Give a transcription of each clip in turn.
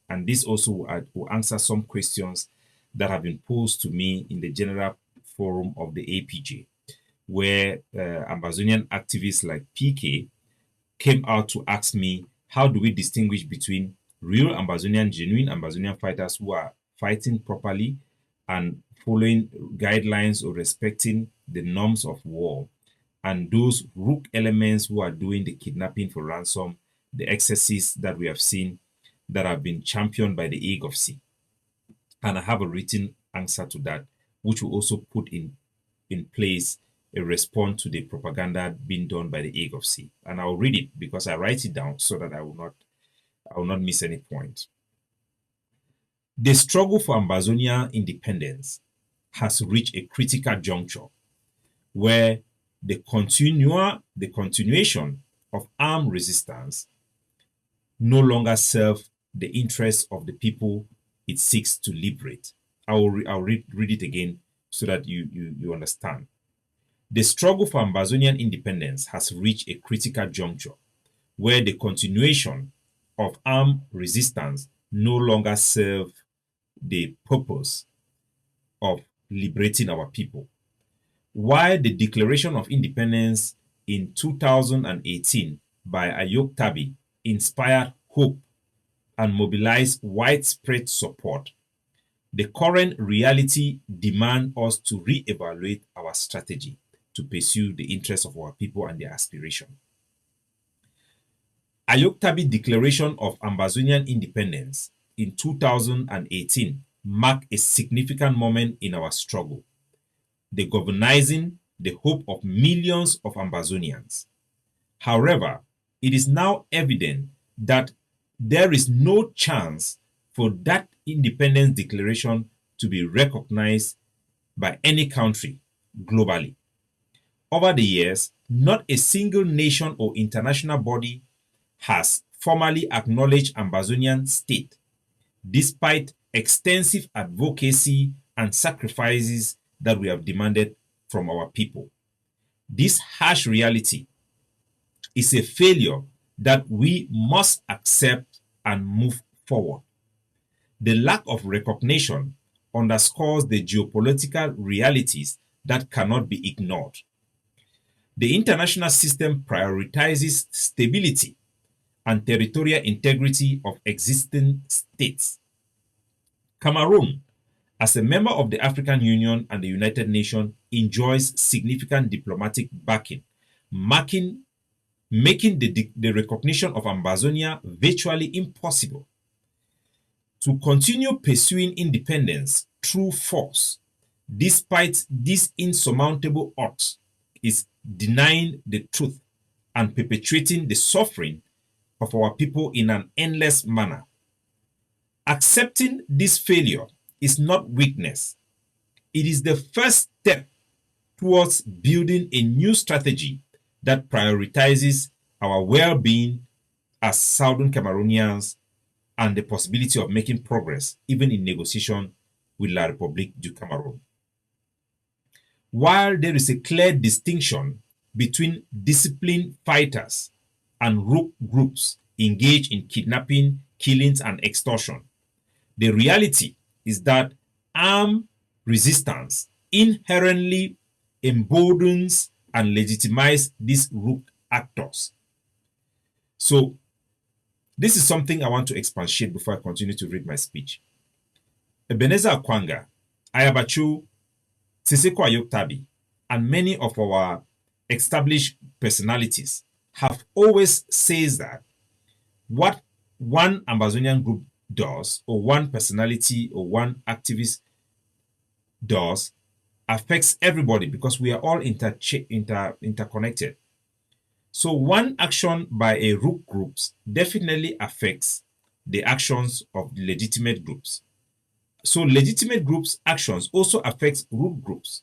And this also will answer some questions that have been posed to me in the general forum of the APJ, where Ambazonian activists like PK came out to ask me, how do we distinguish between real Ambazonian, genuine Ambazonian fighters who are fighting properly and following guidelines or respecting the norms of war, and those rook elements who are doing the kidnapping for ransom, the excesses that we have seen that have been championed by the Ague of Sea. And I have a written answer to that, which will also put in place a response to the propaganda being done by the Ague of Sea. And I'll read it because I write it down so that I will not miss any point. The struggle for Ambazonia independence has reached a critical juncture where the continuation of armed resistance no longer serve the interests of the people it seeks to liberate. I'll read it again so that you understand. The struggle for Ambazonian independence has reached a critical juncture where the continuation of armed resistance no longer serve the purpose of liberating our people. While the Declaration of Independence in 2018 by Ayuk Tabe inspired hope and mobilized widespread support, the current reality demands us to re-evaluate our strategy to pursue the interests of our people and their aspiration. Ayuk Tabe Declaration of Ambazonian Independence in 2018 marked a significant moment in our struggle, the galvanizing the hope of millions of Ambazonians. However, it is now evident that there is no chance for that independence declaration to be recognized by any country globally. Over the years, not a single nation or international body has formally acknowledged Ambazonian state, despite extensive advocacy and sacrifices that we have demanded from our people. This harsh reality is a failure that we must accept and move forward. The lack of recognition underscores the geopolitical realities that cannot be ignored. The international system prioritizes stability and territorial integrity of existing states. Cameroon, as a member of the African Union and the United Nations, enjoys significant diplomatic backing, making the recognition of Ambazonia virtually impossible. To continue pursuing independence through force, despite these insurmountable odds, is denying the truth and perpetuating the suffering of our people in an endless manner. Accepting this failure is not weakness. It is the first step towards building a new strategy that prioritizes our well-being as Southern Cameroonians and the possibility of making progress even in negotiation with La République du Cameroon. While there is a clear distinction between disciplined fighters and rogue groups engaged in kidnapping, killings, and extortion, the reality is that armed resistance inherently emboldens and legitimizes these rogue actors. So, this is something I want to expatiate before I continue to read my speech. Ebenezer Akwanga, Ayabachu, Siseko Ayuk Tabe, and many of our established personalities have always said that what one Ambazonian group does, or one personality or one activist does, affects everybody because we are all interconnected. So one action by a rogue groups definitely affects the actions of legitimate groups. So legitimate groups' actions also affects rogue groups.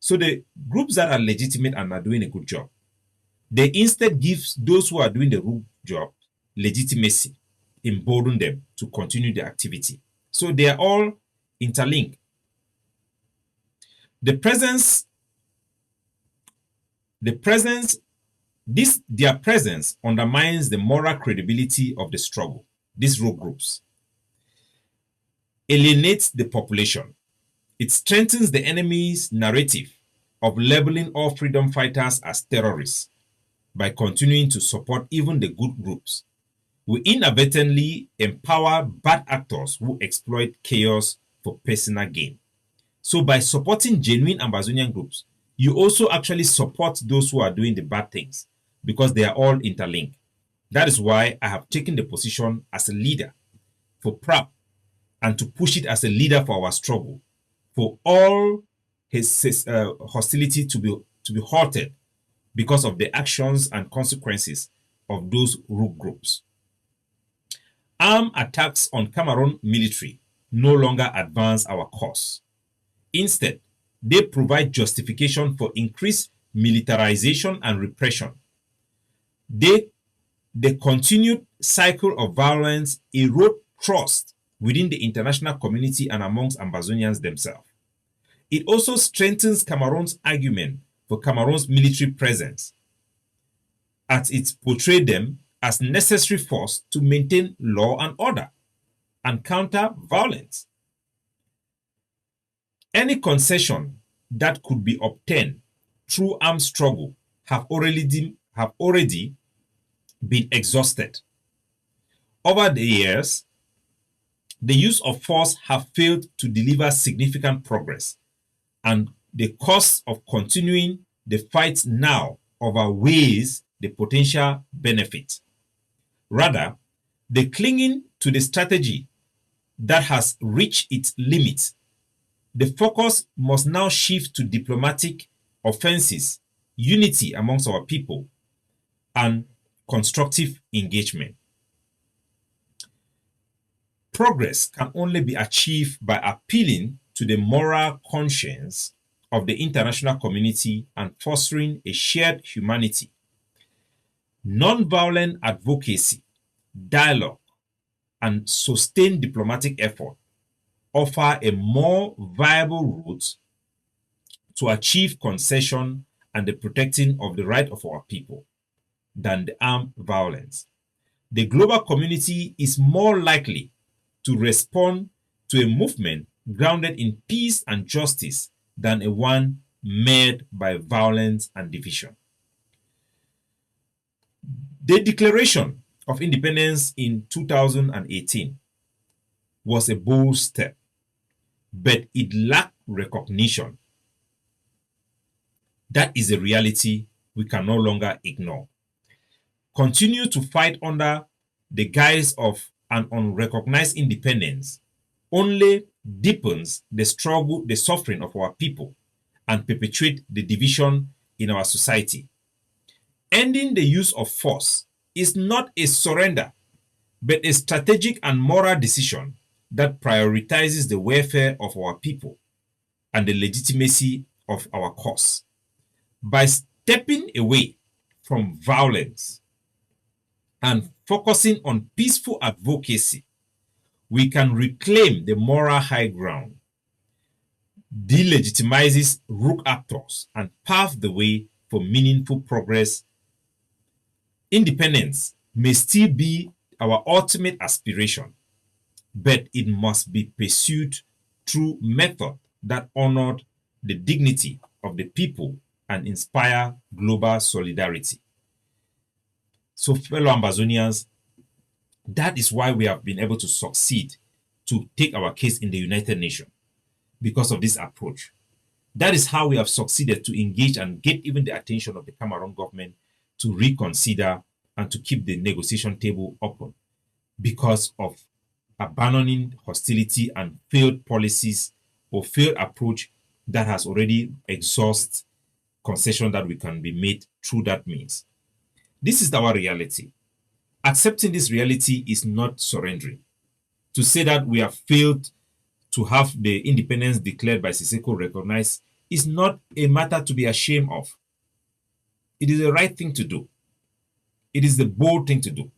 So the groups that are legitimate and are doing a good job, they instead give those who are doing the rogue job legitimacy, embolden them to continue the activity. So they are all interlinked. Their presence undermines the moral credibility of the struggle. these rogue groups, alienates the population. It strengthens the enemy's narrative of labeling all freedom fighters as terrorists by continuing to support even the good groups. We inadvertently empower bad actors who exploit chaos for personal gain. So by supporting genuine Ambazonian groups, you also actually support those who are doing the bad things because they are all interlinked. That is why I have taken the position as a leader for PRAP and to push it as a leader for our struggle, for all his hostility to be halted because of the actions and consequences of those rogue groups. Armed attacks on Cameroon military no longer advance our cause. Instead, they provide justification for increased militarization and repression. The continued cycle of violence erode trust within the international community and amongst Ambazonians themselves. It also strengthens Cameroon's argument for Cameroon's military presence, as it portrayed them as necessary force to maintain law and order and counter violence. Any concession that could be obtained through armed struggle have already been exhausted. Over the years, the use of force have failed to deliver significant progress, and the cost of continuing the fight now outweighs the potential benefit. Rather, the clinging to the strategy that has reached its limits, the focus must now shift to diplomatic offenses, unity amongst our people, and constructive engagement. Progress can only be achieved by appealing to the moral conscience of the international community and fostering a shared humanity. Non-violent advocacy, dialogue, and sustained diplomatic effort offer a more viable route to achieve concession and the protecting of the right of our people than the armed violence. The global community is more likely to respond to a movement grounded in peace and justice than a one made by violence and division. The Declaration of Independence in 2018 was a bold step, but it lacked recognition. That is a reality we can no longer ignore. Continue to fight under the guise of an unrecognized independence only deepens the struggle, the suffering of our people, and perpetuate the division in our society. Ending the use of force is not a surrender, but a strategic and moral decision that prioritizes the welfare of our people and the legitimacy of our cause. By stepping away from violence and focusing on peaceful advocacy, we can reclaim the moral high ground, delegitimizes rogue actors, and pave the way for meaningful progress. Independence may still be our ultimate aspiration, but it must be pursued through method that honored the dignity of the people and inspire global solidarity. So, fellow Ambazonians, that is why we have been able to succeed to take our case in the United Nations, because of this approach. That is how we have succeeded to engage and get even the attention of the Cameroon government to reconsider and to keep the negotiation table open, because of abandoning hostility and failed policies or failed approach that has already exhausted concession that we can be made through that means. This is our reality. Accepting this reality is not surrendering. To say that we have failed to have the independence declared by Siseko recognized is not a matter to be ashamed of. It is the right thing to do. It is the bold thing to do.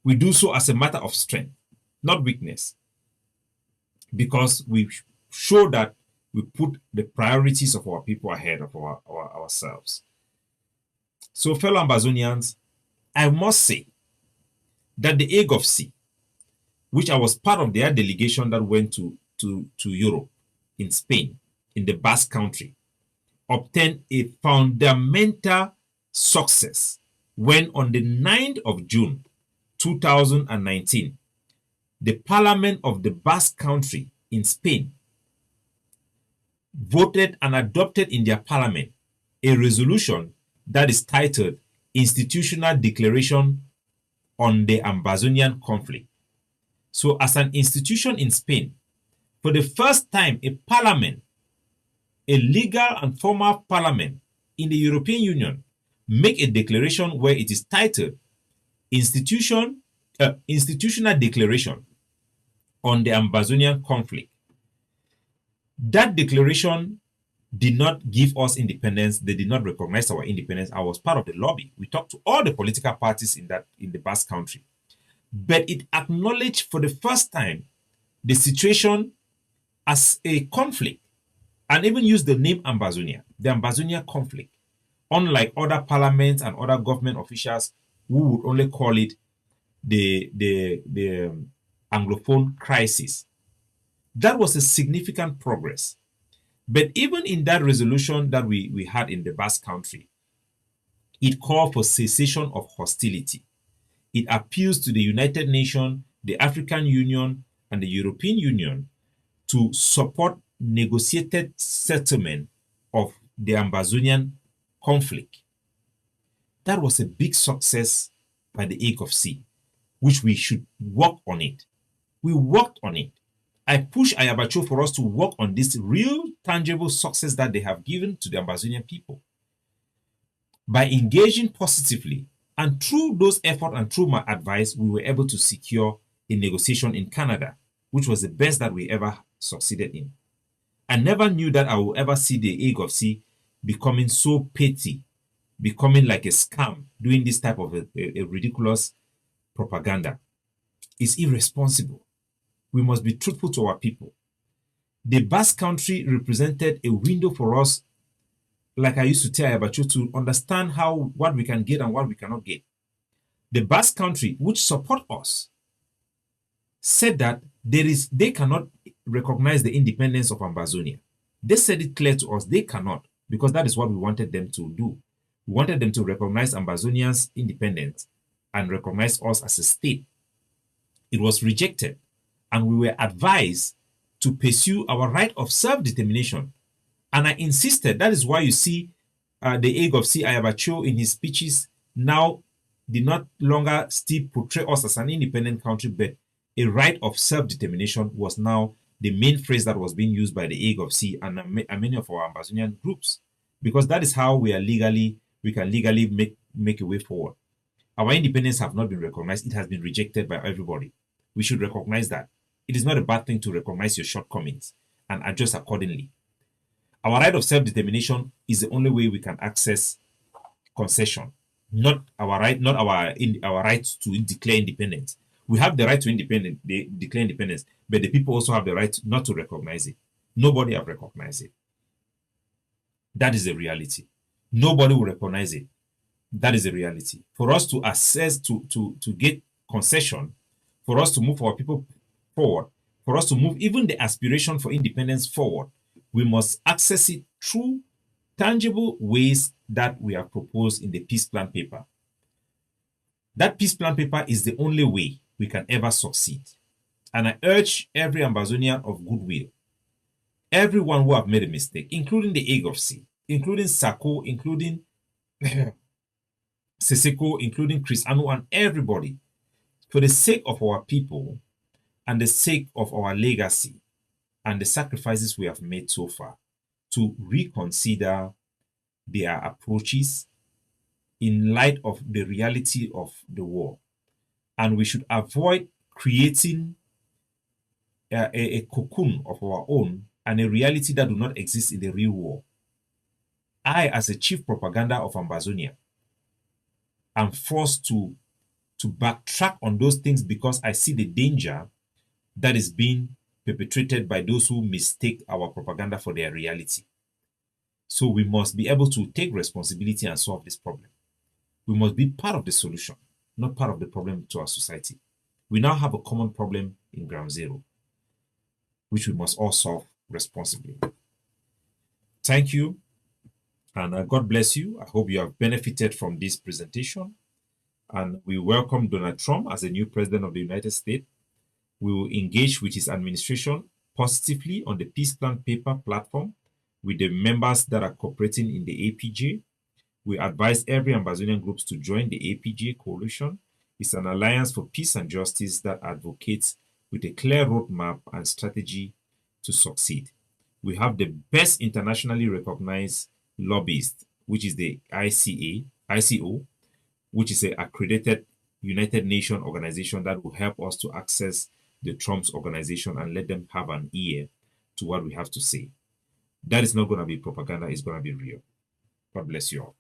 We do so as a matter of strength, not weakness, because we show that we put the priorities of our people ahead of ourselves. So, fellow Ambazonians, I must say that the AGOFC which I was part of their delegation that went to Europe, in Spain, in the Basque Country, obtained a fundamental success when on the 9th of June 2019, the Parliament of the Basque Country in Spain voted and adopted in their parliament a resolution that is titled Institutional Declaration on the Ambazonian Conflict. So, as an institution in Spain, for the first time, a parliament, a legal and formal parliament in the European Union, make a declaration where it is titled Institutional Declaration on the Ambazonian Conflict. That declaration did not give us independence. They did not recognize our independence. I was part of the lobby. We talked to all the political parties in the Basque Country. But it acknowledged for the first time the situation as a conflict, and even used the name Ambazonia, the Ambazonia conflict, unlike other parliaments and other government officials who would only call it the Anglophone crisis. That was a significant progress. But even in that resolution that we had in the Basque Country, it called for cessation of hostility. It appeals to the United Nations, the African Union, and the European Union to support negotiated settlement of the Ambazonian conflict. That was a big success by the Ayuk Tabe, which we should work on it. We worked on it. I push Ayabacho for us to work on this real tangible success that they have given to the Ambazonian people. By engaging positively and through those efforts and through my advice, we were able to secure a negotiation in Canada, which was the best that we ever succeeded in. I never knew that I would ever see the Ayuk Tabe becoming so petty, becoming like a scam, doing this type of a ridiculous propaganda. It's irresponsible. We must be truthful to our people. The Basque Country represented a window for us, like I used to tell Ayabacho, to understand what we can get and what we cannot get. The Basque Country, which support us, said that they cannot recognize the independence of Ambazonia. They said it clear to us, they cannot, because that is what we wanted them to do. We wanted them to recognize Ambazonia's independence and recognize us as a state. It was rejected, and we were advised to pursue our right of self-determination. And I insisted. That is why you see the Ayuk Tabe Ayabacho in his speeches now did not longer still portray us as an independent country, but a right of self-determination was now the main phrase that was being used by the Ayuk Tabe and many of our Ambazonian groups, because that is how we can legally make a way forward. Our independence have not been recognized. It has been rejected by everybody. We should recognize that. It is not a bad thing to recognize your shortcomings and adjust accordingly. Our right of self-determination is the only way we can access concession, not our right to declare independence. We have the right to declare independence, but the people also have the right not to recognize it. Nobody have recognized it. That is the reality. Nobody will recognize it. That is the reality. For us to access, to get concession, for us to move our people forward, for us to move even the aspiration for independence forward, we must access it through tangible ways that we have proposed in the peace plan paper. That peace plan paper is the only way we can ever succeed. And I urge every Ambazonian of goodwill, everyone who have made a mistake, including the Ayuk Tabe, including Sako, including Seseko, including Chris Anu, and everybody, for the sake of our people and the sake of our legacy and the sacrifices we have made so far, to reconsider their approaches in light of the reality of the war. And we should avoid creating a cocoon of our own and a reality that do not exist in the real war. I, as a chief propaganda of Ambazonia, am forced to backtrack on those things because I see the danger that is being perpetrated by those who mistake our propaganda for their reality. So we must be able to take responsibility and solve this problem. We must be part of the solution, not part of the problem to our society. We now have a common problem in ground zero, which we must all solve responsibly. Thank you, and God bless you. I hope you have benefited from this presentation. And we welcome Donald Trump as a new president of the United States. We will engage with his administration positively on the Peace Plan Paper platform with the members that are cooperating in the APJ. We advise every Ambazonian groups to join the APJ coalition. It's an alliance for peace and justice that advocates with a clear roadmap and strategy to succeed. We have the best internationally recognized lobbyist, which is the ICO, which is an accredited United Nations organization that will help us to access the Trump's organization and let them have an ear to what we have to say. That is not going to be propaganda, it's going to be real. God bless you all.